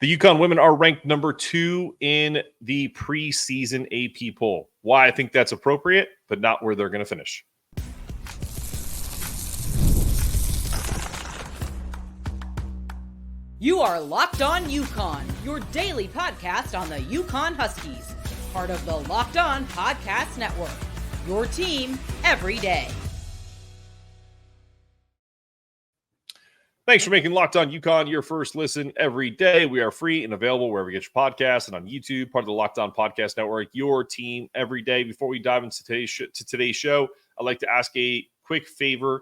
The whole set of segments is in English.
The UConn women are ranked number 2 in the preseason AP poll. Why I think that's appropriate, but not where they're going to finish. You are Locked On UConn, your daily podcast on the UConn Huskies, part of the Locked On Podcast Network, your team every day. Thanks for making Locked On UConn your first listen every day. We are free and available wherever you get your podcasts and on YouTube, part of the Locked On Podcast Network, your team every day. Before we dive into today's show, I'd like to ask a quick favor.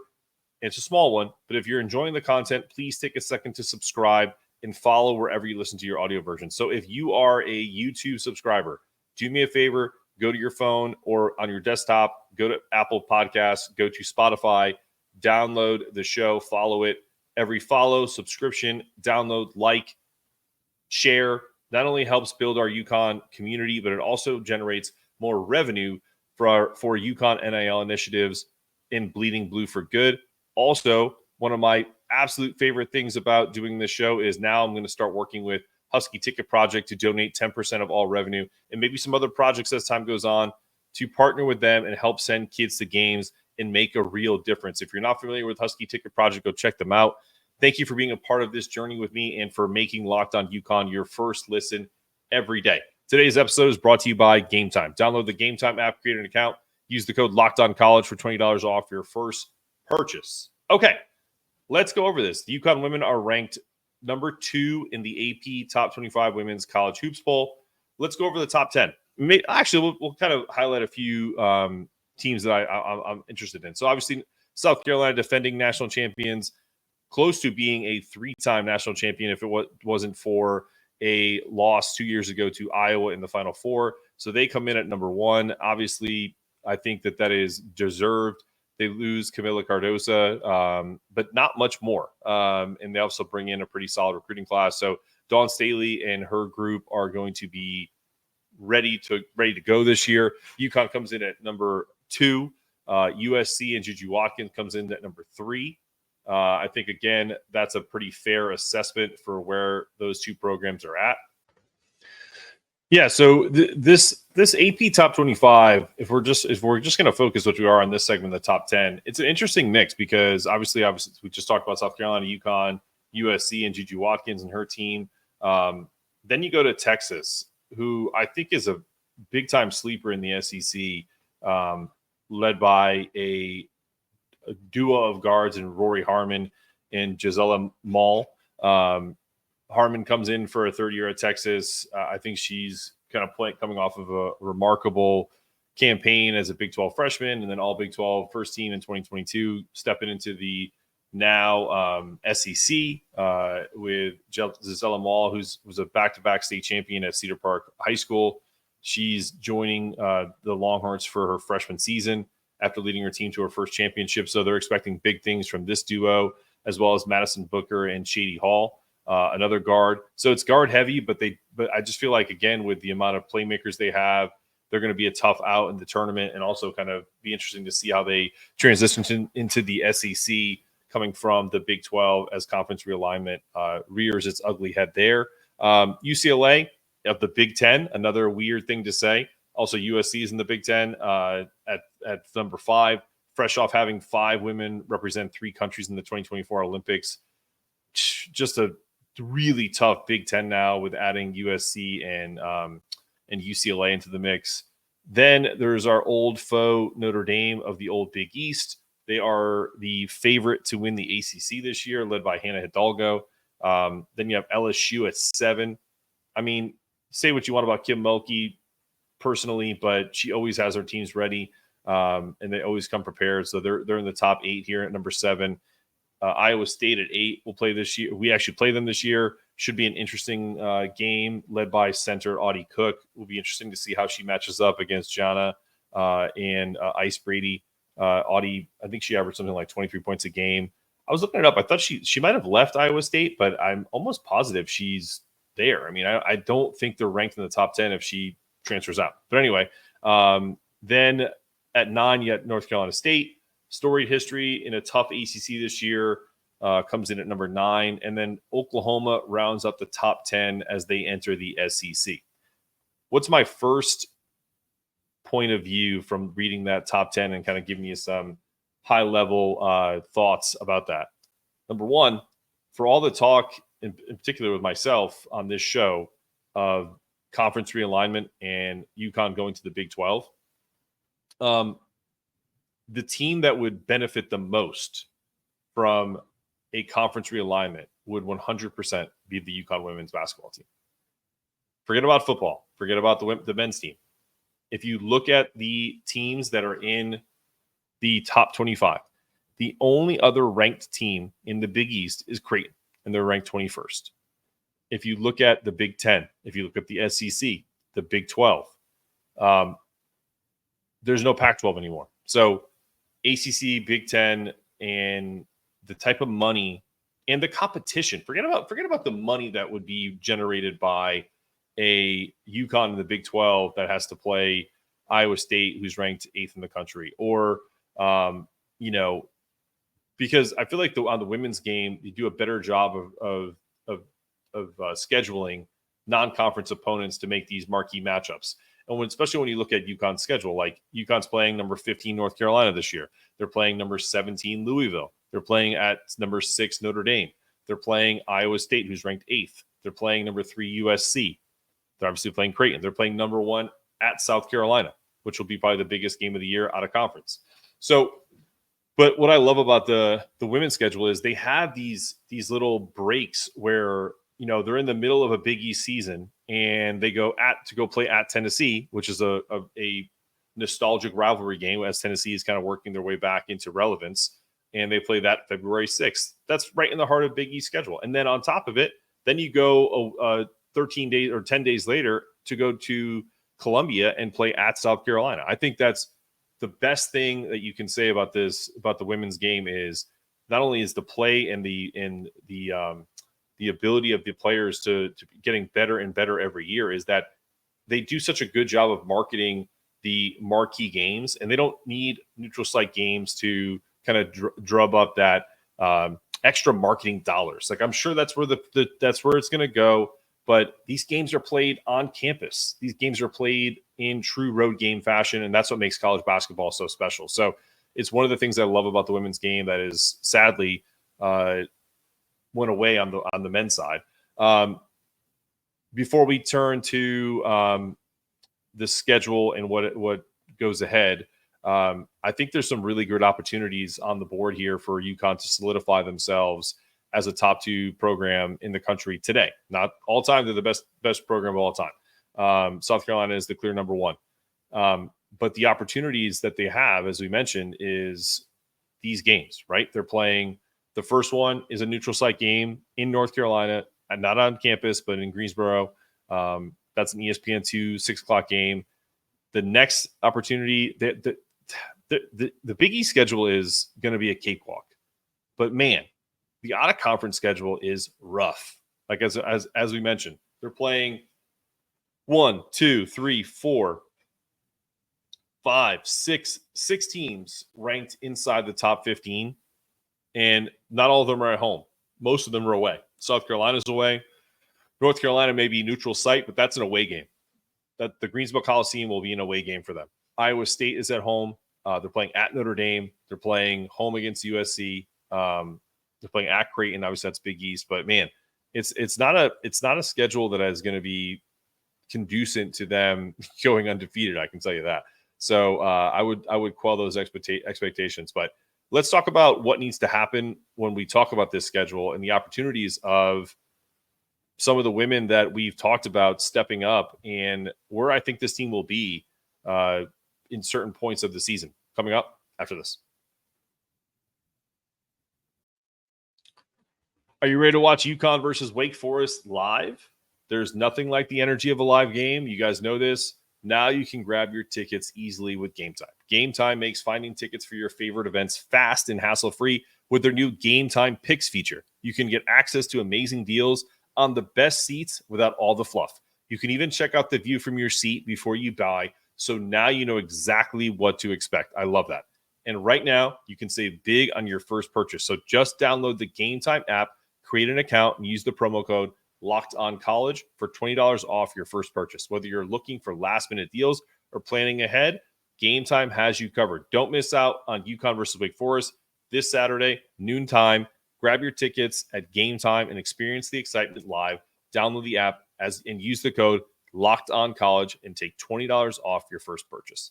It's a small one, but if you're enjoying the content, please take a second to subscribe and follow wherever you listen to your audio version. So if you are a YouTube subscriber, do me a favor, go to your phone or on your desktop, go to Apple Podcasts, go to Spotify, download the show, follow it. Every follow, subscription, download, like, share not only helps build our UConn community, but it also generates more revenue for UConn NIL initiatives in Bleeding Blue for Good. Also, one of my absolute favorite things about doing this show is now I'm going to start working with Husky Ticket Project to donate 10% of all revenue and maybe some other projects as time goes on to partner with them and help send kids to games and make a real difference. If you're not familiar with Husky Ticket Project, go check them out. Thank you for being a part of this journey with me and for making Locked On UConn your first listen every day. Today's episode is brought to you by Game Time. Download the Game Time app, create an account, use the code LOCKEDONCollege for $20 off your first purchase. Okay, let's go over this. The UConn women are ranked number 2 in the AP Top 25 Women's College Hoops Poll. Let's go over the top 10. Actually, we'll kind of highlight a few teams that I'm interested in. So obviously, South Carolina defending national champions, close to being a 3-time national champion if it wasn't for a loss 2 years ago to Iowa in the Final Four. So they come in at number 1. Obviously, I think that is deserved. They lose Camila Cardosa, but not much more. And they also bring in a pretty solid recruiting class. So Dawn Staley and her group are going to be ready to go this year. UConn comes in at number 2. USC and Juju Watkins comes in at number 3. I think, again, that's a pretty fair assessment for where those two programs are at. Yeah, so this AP Top 25, if we're just going to focus, which we are on this segment, the top 10, it's an interesting mix because obviously we just talked about South Carolina, UConn, USC, and Juju Watkins and her team. Then you go to Texas, who I think is a big-time sleeper in the SEC, led by a duo of guards in Rory Harmon and Gisela Maul. Harmon comes in for a third year at Texas. I think she's kind of coming off of a remarkable campaign as a Big 12 freshman and then all Big 12 first team in 2022, stepping into the now SEC with Gisela Maul, who was a back-to-back state champion at Cedar Park High School. She's joining the Longhorns for her freshman season after leading her team to her first championship. So they're expecting big things from this duo, as well as Madison Booker and Shady Hall, another guard. So it's guard heavy, but I just feel like, again, with the amount of playmakers they have, they're going to be a tough out in the tournament, and also kind of be interesting to see how they transition into the SEC coming from the Big 12 as conference realignment rears its ugly head there. UCLA of the Big 10, another weird thing to say. Also, USC is in the Big 10 at number 5, fresh off having 5 women represent 3 countries in the 2024 Olympics. Just a really tough Big 10 now with adding USC and UCLA into the mix. Then there's our old foe, Notre Dame of the old Big East. They are the favorite to win the ACC this year, led by Hannah Hidalgo. Then you have LSU at 7. I mean, say what you want about Kim Mulkey personally, but she always has her teams ready, and they always come prepared. So they're in the top 8 here at number 7. Iowa State at 8 will play this year. We actually play them this year. Should be an interesting game led by center Audie Cook. Will be interesting to see how she matches up against Jana and Ice Brady. Audie, I think she averaged something like 23 points a game. I was looking it up. I thought she might have left Iowa State, but I'm almost positive she's there. I mean, I don't think they're ranked in the top 10 if she transfers out. But anyway, then at 9, you got North Carolina State. Storied history in a tough ACC this year. comes in at number 9. And then Oklahoma rounds up the top 10 as they enter the SEC. What's my first point of view from reading that top 10 and kind of giving you some high-level thoughts about that? Number one, for all the talk, in particular with myself on this show, of conference realignment and UConn going to the Big 12, the team that would benefit the most from a conference realignment would 100% be the UConn women's basketball team. Forget about football. Forget about the men's team. If you look at the teams that are in the top 25, the only other ranked team in the Big East is Creighton, and they're ranked 21st. If you look at the Big 10, if you look at the SEC, the Big 12, there's no Pac-12 anymore. So ACC, Big 10, and the type of money and the competition. Forget about the money that would be generated by a UConn in the Big 12 that has to play Iowa State, who's ranked 8th in the country, or because I feel like on the women's game, you do a better job of scheduling non-conference opponents to make these marquee matchups. And especially when you look at UConn's schedule, like UConn's playing number 15 North Carolina this year. They're playing number 17 Louisville. They're playing at number 6 Notre Dame. They're playing Iowa State, who's ranked 8th. They're playing number 3 USC. They're obviously playing Creighton. They're playing number 1 at South Carolina, which will be probably the biggest game of the year out of conference. So, but what I love about the women's schedule is they have these little breaks where, they're in the middle of a Big East season and they go play at Tennessee, which is a nostalgic rivalry game as Tennessee is kind of working their way back into relevance. And they play that February 6th. That's right in the heart of Big East schedule. And then on top of it, then you go 13 days or 10 days later to go to Columbia and play at South Carolina. I think that's the best thing that you can say about the women's game is not only is the play and the ability of the players to getting better and better every year, is that they do such a good job of marketing the marquee games, and they don't need neutral site games to kind of drub up that extra marketing dollars. Like, I'm sure that's where that's where it's going to go. But these games are played on campus. These games are played in true road game fashion, and that's what makes college basketball so special. So it's one of the things I love about the women's game that is sadly went away on the men's side. Before we turn to the schedule and what goes ahead, I think there's some really good opportunities on the board here for UConn to solidify themselves as a top 2 program in the country today. Not all time, they're the best program of all time. South Carolina is the clear number 1. But the opportunities that they have, as we mentioned, is these games, right? They're playing, the first one is a neutral site game in North Carolina, and not on campus, but in Greensboro. That's an ESPN2 6:00 game. The next opportunity, the Big East schedule is going to be a cakewalk. But man, the out of conference schedule is rough. Like as we mentioned, they're playing 1, 2, 3, 4, 5, 6 teams ranked inside the top 15, and not all of them are at home. Most of them are away. South Carolina's away. North Carolina may be neutral site, but that's an away game. That the Greensboro Coliseum will be an away game for them. Iowa State is at home. They're playing at Notre Dame. They're playing home against USC. They're playing at Creighton. Obviously, that's Big East. But man, it's not a schedule that is going to be conducive to them going undefeated. I can tell you that. So I would quell those expectations. But let's talk about what needs to happen when we talk about this schedule and the opportunities of some of the women that we've talked about stepping up and where I think this team will be in certain points of the season. Coming up after this. Are you ready to watch UConn versus Wake Forest live? There's nothing like the energy of a live game. You guys know this. Now you can grab your tickets easily with Game Time. Game Time makes finding tickets for your favorite events fast and hassle-free with their new Game Time Picks feature. You can get access to amazing deals on the best seats without all the fluff. You can even check out the view from your seat before you buy, so now you know exactly what to expect. I love that. And right now, you can save big on your first purchase. So just download the Game Time app, create an account, and use the promo code Locked On College for $20 off your first purchase. Whether you're looking for last-minute deals or planning ahead, Game Time has you covered. Don't miss out on UConn versus Wake Forest this Saturday, noontime. Grab your tickets at Game Time and experience the excitement live. Download the app and use the code Locked On College and take $20 off your first purchase.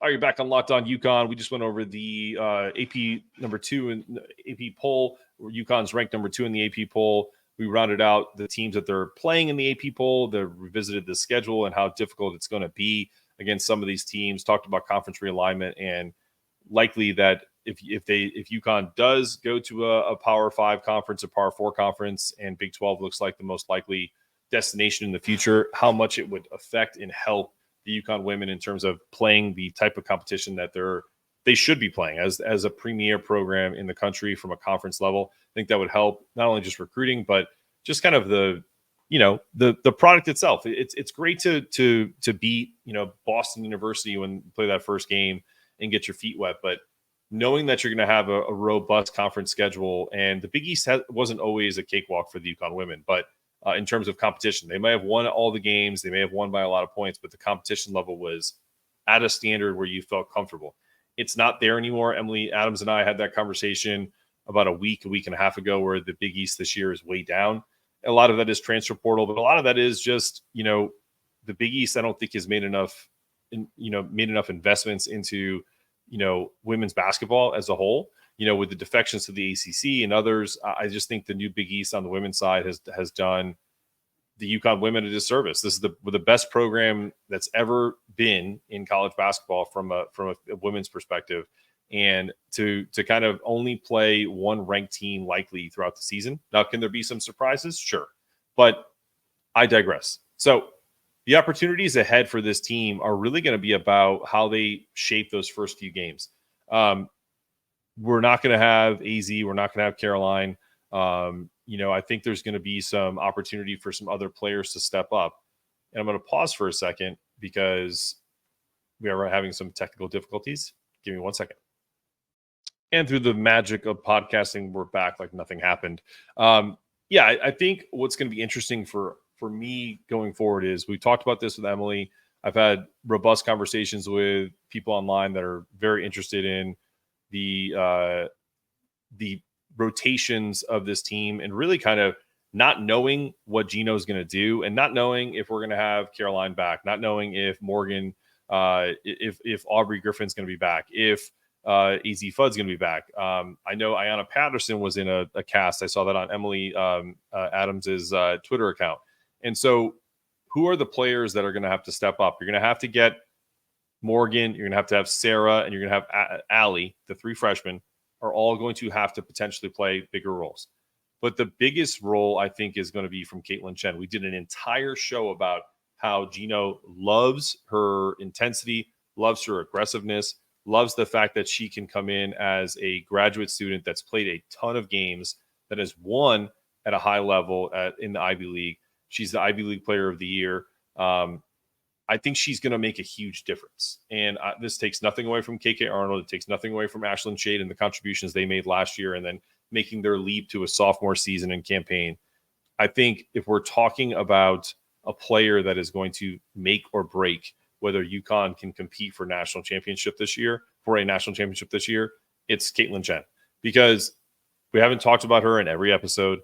All right, you're back on Locked On UConn. We just went over the AP number 2 in the AP poll. UConn's ranked number 2 in the AP poll. We rounded out the teams that they're playing in the AP poll. They revisited the schedule and how difficult it's going to be against some of these teams. Talked about conference realignment and likely that if UConn does go to a Power 5 conference, a Power 4 conference, and Big 12 looks like the most likely destination in the future, how much it would affect and help the UConn women in terms of playing the type of competition that they should be playing as a premier program in the country from a conference level. I think that would help not only just recruiting, but just kind of the product itself. It's great to beat Boston University when you play that first game and get your feet wet, but knowing that you're going to have a robust conference schedule, and the Big East wasn't always a cakewalk for the UConn women, but in terms of competition, they may have won all the games, they may have won by a lot of points, but the competition level was at a standard where you felt comfortable. It's not there anymore. Emily Adams and I had that conversation about a week and a half ago, where the Big East this year is way down. A lot of that is transfer portal, but a lot of that is just, the Big East, I don't think has made enough investments into, women's basketball as a whole, with the defections to the ACC and others. I just think the new Big East on the women's side has done the UConn women a disservice. This is the best program that's ever been in college basketball from a women's perspective. And to kind of only play one ranked team likely throughout the season. Now, can there be some surprises? Sure. But I digress. So the opportunities ahead for this team are really going to be about how they shape those first few games. We're not going to have AZ. We're not going to have Caroline. I think there's going to be some opportunity for some other players to step up. And I'm going to pause for a second because we are having some technical difficulties. Give me 1 second. And through the magic of podcasting, we're back like nothing happened. I think what's going to be interesting for me going forward is, we talked about this with Emily. I've had robust conversations with people online that are very interested in the rotations of this team, and really kind of not knowing what Geno is going to do, and not knowing if we're going to have Caroline back, not knowing if Morgan, if Aubrey Griffin's going to be back, if AZ Fudd's going to be back. I know Ayanna Patterson was in a cast. I saw that on Emily Adams's Twitter account. And so who are the players that are going to have to step up? You're going to have to get Morgan, you're going to have Sarah, and you're going to have Allie. The 3 freshmen are all going to have to potentially play bigger roles. But the biggest role, I think, is going to be from Caitlyn Chen. We did an entire show about how Geno loves her intensity, loves her aggressiveness, loves the fact that she can come in as a graduate student that's played a ton of games, that has won at a high level in the Ivy League. She's the Ivy League Player of the Year. I think she's going to make a huge difference. And this takes nothing away from KK Arnold. It takes nothing away from Ashlyn Shade and the contributions they made last year, and then making their leap to a sophomore season and campaign. I think if we're talking about a player that is going to make or break whether UConn can compete for a national championship this year, it's Caitlyn Chen. Because we haven't talked about her in every episode.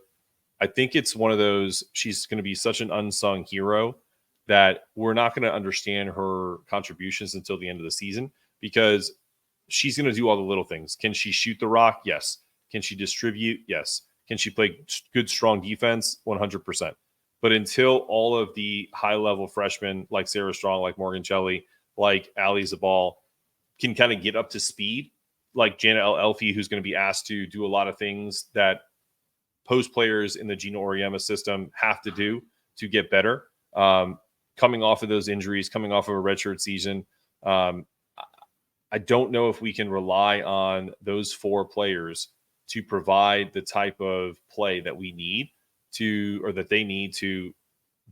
I think it's one of those, she's going to be such an unsung hero that we're not going to understand her contributions until the end of the season, because she's going to do all the little things. Can she shoot the rock? Yes. Can she distribute? Yes. Can she play good, strong defense? 100%. But until all of the high-level freshmen like Sarah Strong, like Morgan Shelley, like Ali Zabal can kind of get up to speed, like Jana Elfie, who's going to be asked to do a lot of things that post players in the Geno Auriemma system have to do to get better. Coming off of those injuries, coming off of a redshirt season, I don't know if we can rely on those 4 players to provide the type of play that we need to, or that they need to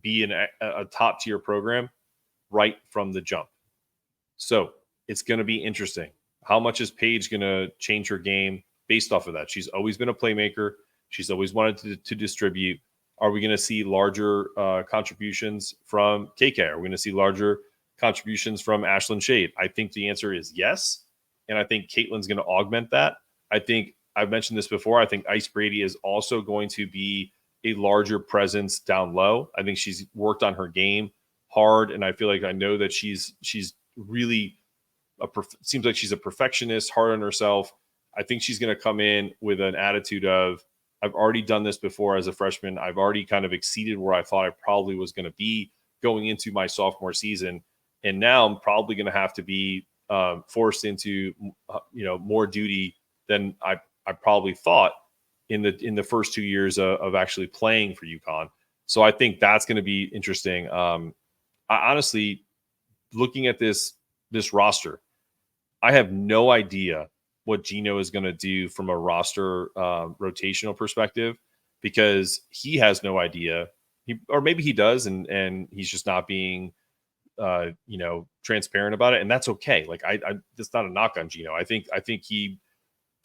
be in a top tier program right from the jump. So it's going to be interesting. How much is Paige going to change her game based off of that? She's always been a playmaker. She's always wanted to distribute. Are we going to see larger contributions from KK? Are we going to see larger contributions from Ashlyn Shade? I think the answer is yes. And I think Caitlyn's going to augment that. I think I've mentioned this before. I think Ice Brady is also going to be a larger presence down low. I think she's worked on her game hard. And I feel like I know that she's really seems like she's a perfectionist, hard on herself. I think she's going to come in with an attitude of, I've already done this before as a freshman. I've already kind of exceeded where I thought I probably was going to be going into my sophomore season. And now I'm probably going to have to be forced into, more duty than I probably thought in the first 2 years of actually playing for UConn. So I think that's going to be interesting. I honestly, looking at this roster, I have no idea what Geno is going to do from a roster rotational perspective, because he has no idea. Or maybe he does, and he's just not being, transparent about it, and that's okay. Like I that's not a knock on Geno. I think he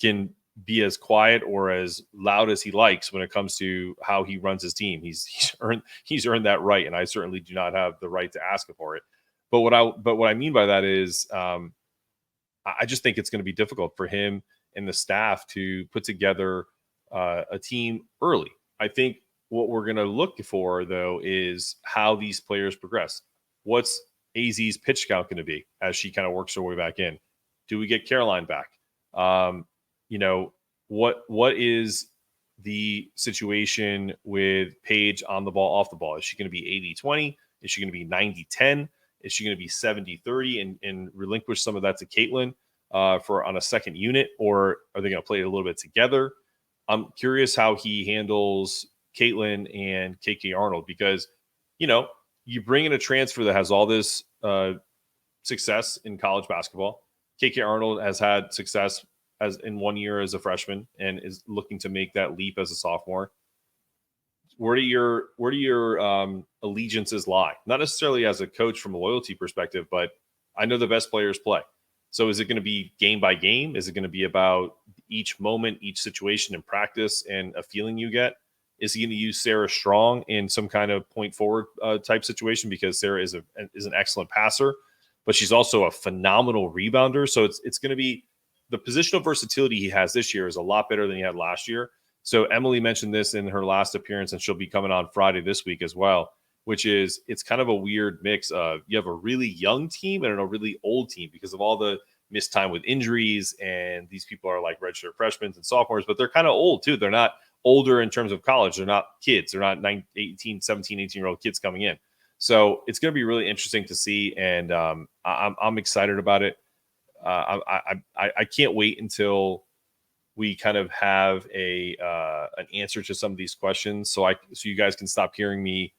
can be as quiet or as loud as he likes when it comes to how he runs his team. He's earned that right, and I certainly do not have the right to ask for it. But what I mean by that is, I just think it's going to be difficult for him and the staff to put together a team early. I think what we're going to look for, though, is how these players progress. What's AZ's pitch count going to be as she kind of works her way back in? Do we get Caroline back? What is the situation with Paige on the ball, off the ball? Is she going to be 80-20? Is she going to be 90-10? Is she going to be 70-30 and relinquish some of that to Caitlyn on a second unit? Or are they going to play it a little bit together? I'm curious how he handles Caitlyn and KK Arnold, because, you bring in a transfer that has all this success in college basketball. KK Arnold has had success as in 1 year as a freshman and is looking to make that leap as a sophomore. Where do your allegiances lie? Not necessarily as a coach from a loyalty perspective, but I know the best players play. So is it going to be game by game? Is it going to be about each moment, each situation in practice and a feeling you get? Is he going to use Sarah Strong in some kind of point forward type situation? Because Sarah is an excellent passer, but she's also a phenomenal rebounder. So it's going to be the positional versatility he has this year is a lot better than he had last year. So Emily mentioned this in her last appearance, and she'll be coming on Friday this week as well, which is it's kind of a weird mix of you have a really young team and a really old team because of all the missed time with injuries. And these people are like redshirt freshmen and sophomores, but they're kind of old too. They're not older in terms of college. They're not kids. They're not 18-year-old kids coming in. So it's going to be really interesting to see. And I'm excited about it. I can't wait until we kind of have an answer to some of these questions, so you guys can stop hearing me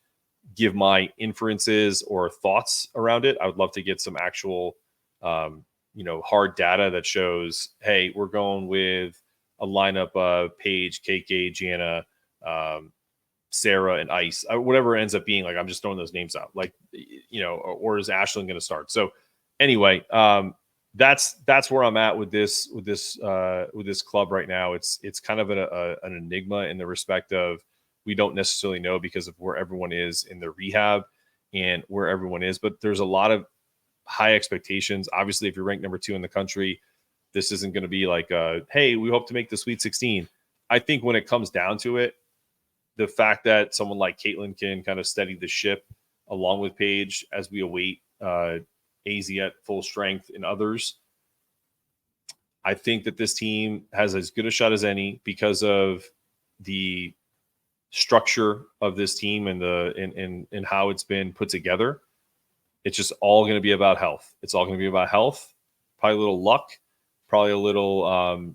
give my inferences or thoughts around it. I would love to get some actual, hard data that shows, hey, we're going with a lineup of Paige, KK, Jana, Sarah, and Ice, whatever it ends up being. Like, I'm just throwing those names out, like, or is Ashlyn going to start? So anyway, that's where I'm at with this club right now. It's kind of an enigma in the respect of we don't necessarily know because of where everyone is in their rehab and where everyone is, but there's a lot of high expectations. Obviously, if you're ranked number 2 in the country, this isn't going to be like, hey, we hope to make the Sweet 16. I think when it comes down to it, the fact that someone like Caitlyn can kind of steady the ship along with Paige as we await AZ at full strength and others, I think that this team has as good a shot as any because of the structure of this team and how it's been put together. It's just all going to be about health. It's all going to be about health, probably a little luck, probably a little,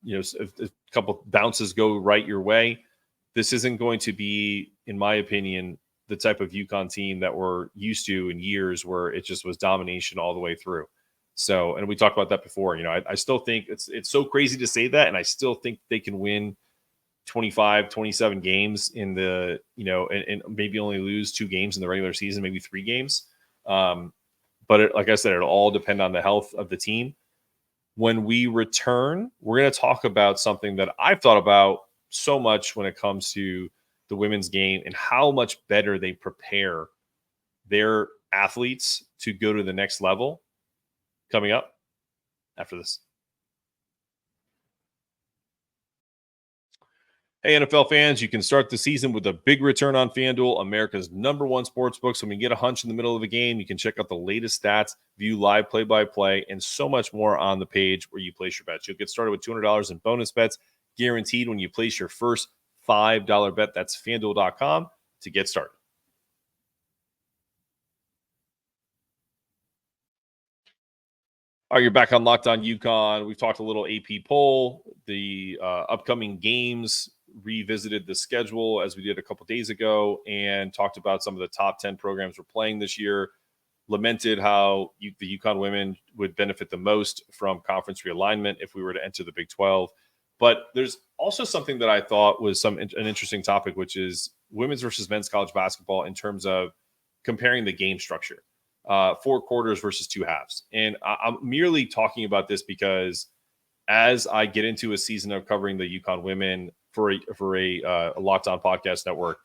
if a couple bounces go right your way. This isn't going to be, in my opinion, the type of UConn team that we're used to in years where it just was domination all the way through. So, and we talked about that before. I still think it's so crazy to say that, and I still think they can win 25, 27 games in the, and maybe only lose 2 games in the regular season, maybe 3 games. But like I said, it'll all depend on the health of the team. When we return, we're going to talk about something that I've thought about so much when it comes to the women's game and how much better they prepare their athletes to go to the next level. Coming up after this. Hey, NFL fans, you can start the season with a big return on FanDuel, America's #1 sportsbook. So when you get a hunch in the middle of a game, you can check out the latest stats, view live play-by-play, and so much more on the page where you place your bets. You'll get started with $200 in bonus bets, guaranteed when you place your first $5 bet. That's FanDuel.com to get started. All right, you're back on Locked On UConn. We've talked a little AP poll, the upcoming games, revisited the schedule as we did a couple days ago, and talked about some of the top 10 programs we're playing this year. Lamented how the UConn women would benefit the most from conference realignment if we were to enter the Big 12. But there's also something that I thought was an interesting topic, which is women's versus men's college basketball in terms of comparing the game structure. 4 quarters versus 2 halves. And I'm merely talking about this because as I get into a season of covering the UConn women for a Locked On Podcast Network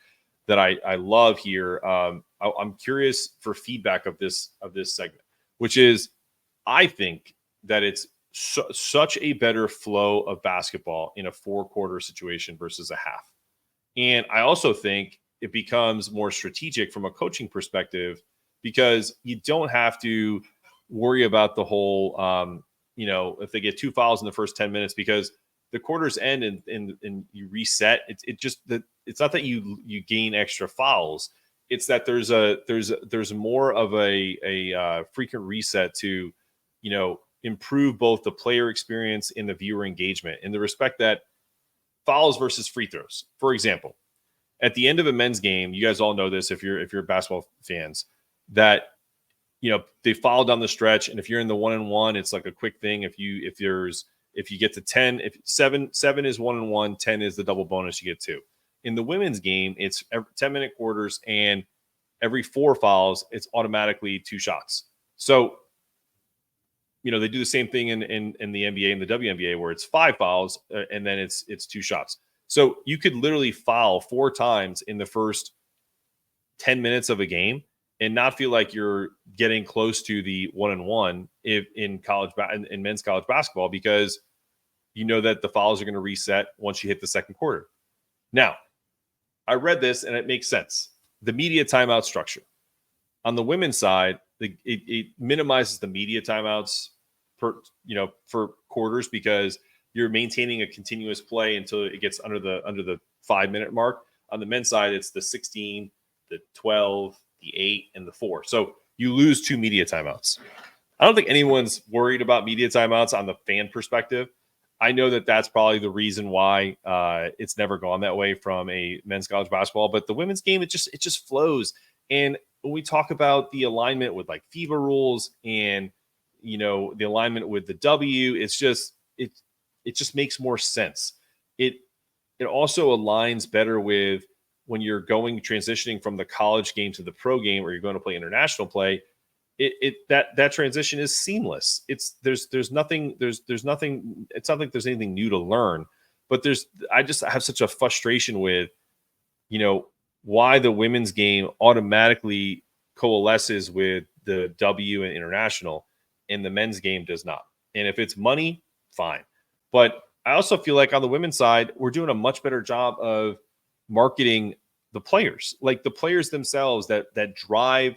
that I love here, I'm curious for feedback of this segment, which is I think that it's such a better flow of basketball in a 4-quarter situation versus a half. And I also think it becomes more strategic from a coaching perspective, because you don't have to worry about the whole, if they get 2 fouls in the first 10 minutes, because the quarters end and you reset. It's not that you gain extra fouls. It's that there's more of a frequent reset to, improve both the player experience and the viewer engagement in the respect that fouls versus free throws. For example, at the end of a men's game, you guys all know this if you're basketball fans, that they foul down the stretch, and if you're in the 1-and-1, it's like a quick thing. If you get to 10, if 7 is 1-and-1, 10 is the double bonus, you get 2. In the women's game, it's 10-minute quarters, and every 4 fouls, it's automatically 2 shots. So they do the same thing in the NBA and the WNBA, where it's 5 fouls and then it's 2 shots. So you could literally foul 4 times in the first 10 minutes of a game and not feel like you're getting close to the 1-and-1 in men's college basketball, because you know that the fouls are going to reset once you hit the second quarter. Now, I read this and it makes sense. The media timeout structure on the women's side, it minimizes the media timeouts for quarters, because you're maintaining a continuous play until it gets under the 5-minute mark. On the men's side, it's the 16, the 12, the 8, and the 4. So you lose 2 media timeouts. I don't think anyone's worried about media timeouts on the fan perspective. I know that that's probably the reason why it's never gone that way from a men's college basketball. But the women's game, it just flows. And when we talk about the alignment with like FIBA rules and the alignment with the W, it just makes more sense. It also aligns better with when you're transitioning from the college game to the pro game, or you're going to play international play. That transition is seamless. There's nothing. It's not like there's anything new to learn, but I just have such a frustration with, why the women's game automatically coalesces with the W and international, and the men's game does not. And if it's money, fine. But I also feel like on the women's side, we're doing a much better job of marketing the players, like the players themselves that drive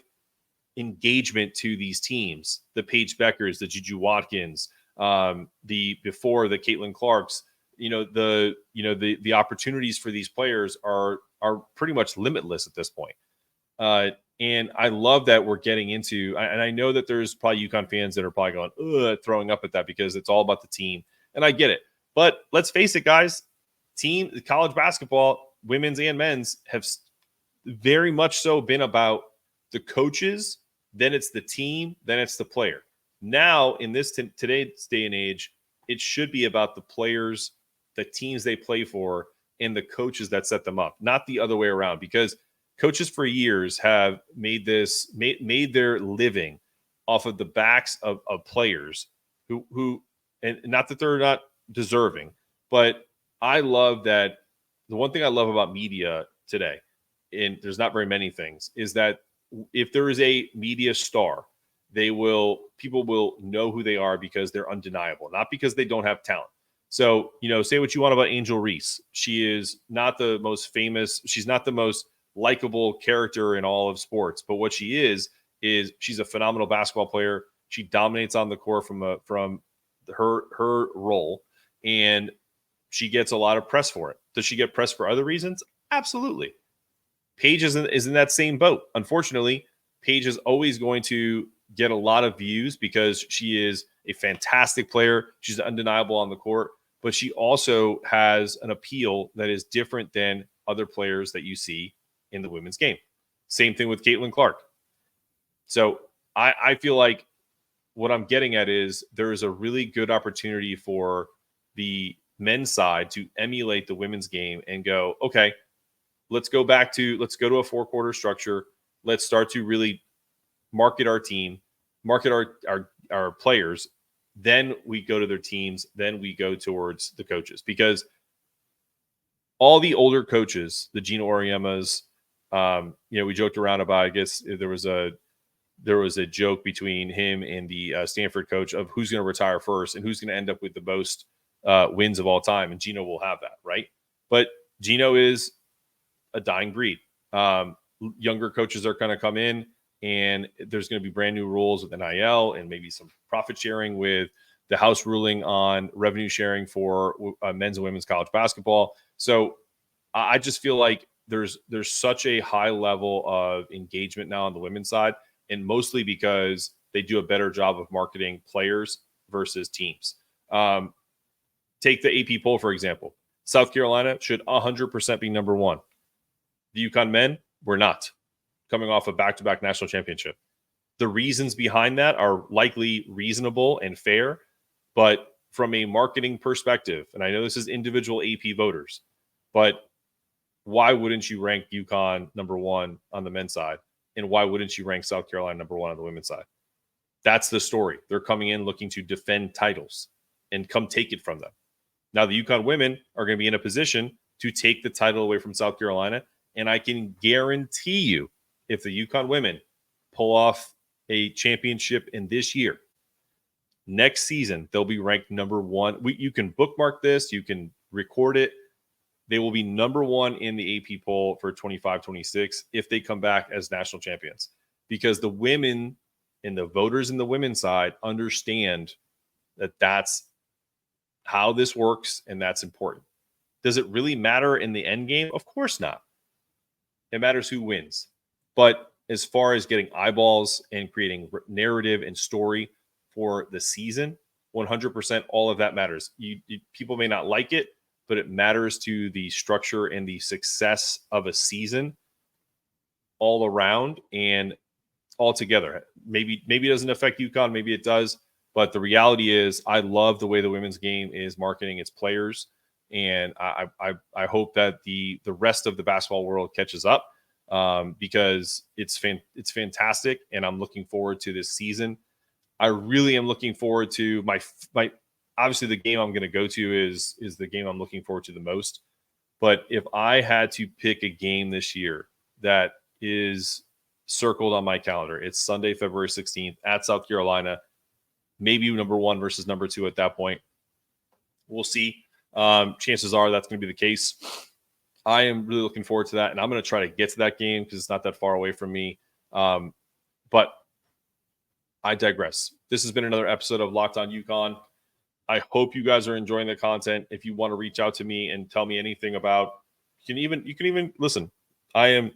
engagement to these teams. The Paige Bueckers, the Juju Watkins, before the Caitlyn Clarks, the opportunities for these players are pretty much limitless at this point. And I love that we're getting into, and I know that there's probably UConn fans that are probably going, throwing up at that, because it's all about the team. And I get it. But let's face it, guys, college basketball, women's and men's, have very much so been about the coaches, then it's the team, then it's the player. Now, in this today's day and age, it should be about the players, the teams they play for, and the coaches that set them up, not the other way around, because coaches for years have made their living off of the backs of players who, and not that they're not deserving, but I love that. The one thing I love about media today, and there's not very many things, is that if there is a media star, people will know who they are because they're undeniable, not because they don't have talent. So, say what you want about Angel Reese. She is not the most famous. She's not the most likable character in all of sports, but what she is she's a phenomenal basketball player. She dominates on the court from her role, and she gets a lot of press for it. Does she get press for other reasons? Absolutely. Paige is in that same boat. Unfortunately, Paige is always going to get a lot of views because she is a fantastic player. She's undeniable on the court, but she also has an appeal that is different than other players that you see in the women's game. Same thing with Caitlyn Clark. So I feel like what I'm getting at is there is a really good opportunity for the men's side to emulate the women's game and go, okay, let's go to a 4-quarter structure. Let's start to really market our team, market our players. Then we go to their teams. Then we go towards the coaches, because all the older coaches, the Geno Auriemmas, we joked around about, I guess there was a joke between him and the Stanford coach of who's going to retire first and who's going to end up with the most wins of all time. And Geno will have that, right? But Geno is a dying breed. Younger coaches are going to come in, and there's going to be brand new rules with NIL and maybe some profit sharing with the House ruling on revenue sharing for men's and women's college basketball. So I just feel like there's such a high level of engagement now on the women's side, and mostly because they do a better job of marketing players versus teams. Take the AP poll, for example. South Carolina should 100% be number one. The UConn men were not, coming off a back-to-back national championship. The reasons behind that are likely reasonable and fair, but from a marketing perspective, and I know this is individual AP voters, but why wouldn't you rank UConn number one on the men's side? And why wouldn't you rank South Carolina number one on the women's side? That's the story. They're coming in looking to defend titles and come take it from them. Now, the UConn women are going to be in a position to take the title away from South Carolina, and I can guarantee you, if the UConn women pull off a championship in this year, next season, they'll be ranked number one. You can bookmark this. You can record it. They will be number one in the AP poll for 25-26 if they come back as national champions, because the women and the voters in the women's side understand that that's how this works, and that's important. Does it really matter in the end game? Of course not. It matters who wins. But as far as getting eyeballs and creating narrative and story for the season, 100% all of that matters. People may not like it, but it matters to the structure and the success of a season all around and all together. Maybe it doesn't affect UConn, maybe it does, but the reality is I love the way the women's game is marketing its players, and I hope that the rest of the basketball world catches up, because it's fantastic, and I'm looking forward to this season. I really am looking forward to my obviously the game I'm going to go to is the game I'm looking forward to the most. But if I had to pick a game this year that is circled on my calendar, it's Sunday, February 16th at South Carolina, maybe number one versus number two at that point. We'll see. Chances are that's going to be the case. I am really looking forward to that, and I'm going to try to get to that game because it's not that far away from me. But I digress. This has been another episode of Locked On UConn. I hope you guys are enjoying the content. If you want to reach out to me and tell me anything about, you can even listen. I'm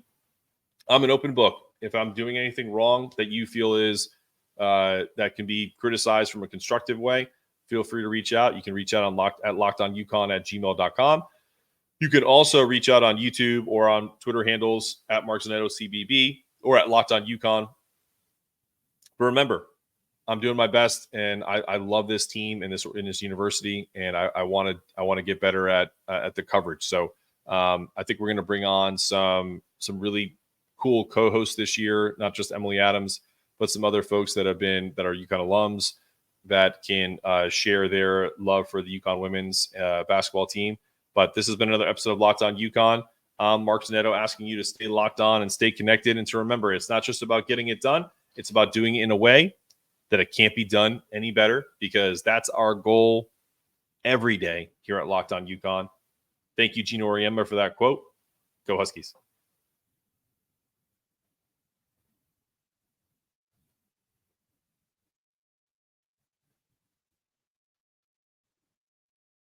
an open book. If I'm doing anything wrong that you feel is that can be criticized from a constructive way, feel free to reach out. You can reach out on lockedonucon@gmail.com. You can also reach out on YouTube or on Twitter handles at MarkZanettoCBB or at Locked On UConn. But remember, I'm doing my best, and I love this team in this university, and I want to get better at the coverage. So I think we're going to bring on some really cool co-hosts this year, not just Emily Adams, but some other folks that are UConn alums that can share their love for the UConn women's basketball team. But this has been another episode of Locked On UConn. Mark Zanetto asking you to stay locked on and stay connected, and to remember, it's not just about getting it done. It's about doing it in a way that it can't be done any better, because that's our goal every day here at Locked On UConn. Thank you, Geno Auriemma, for that quote. Go Huskies.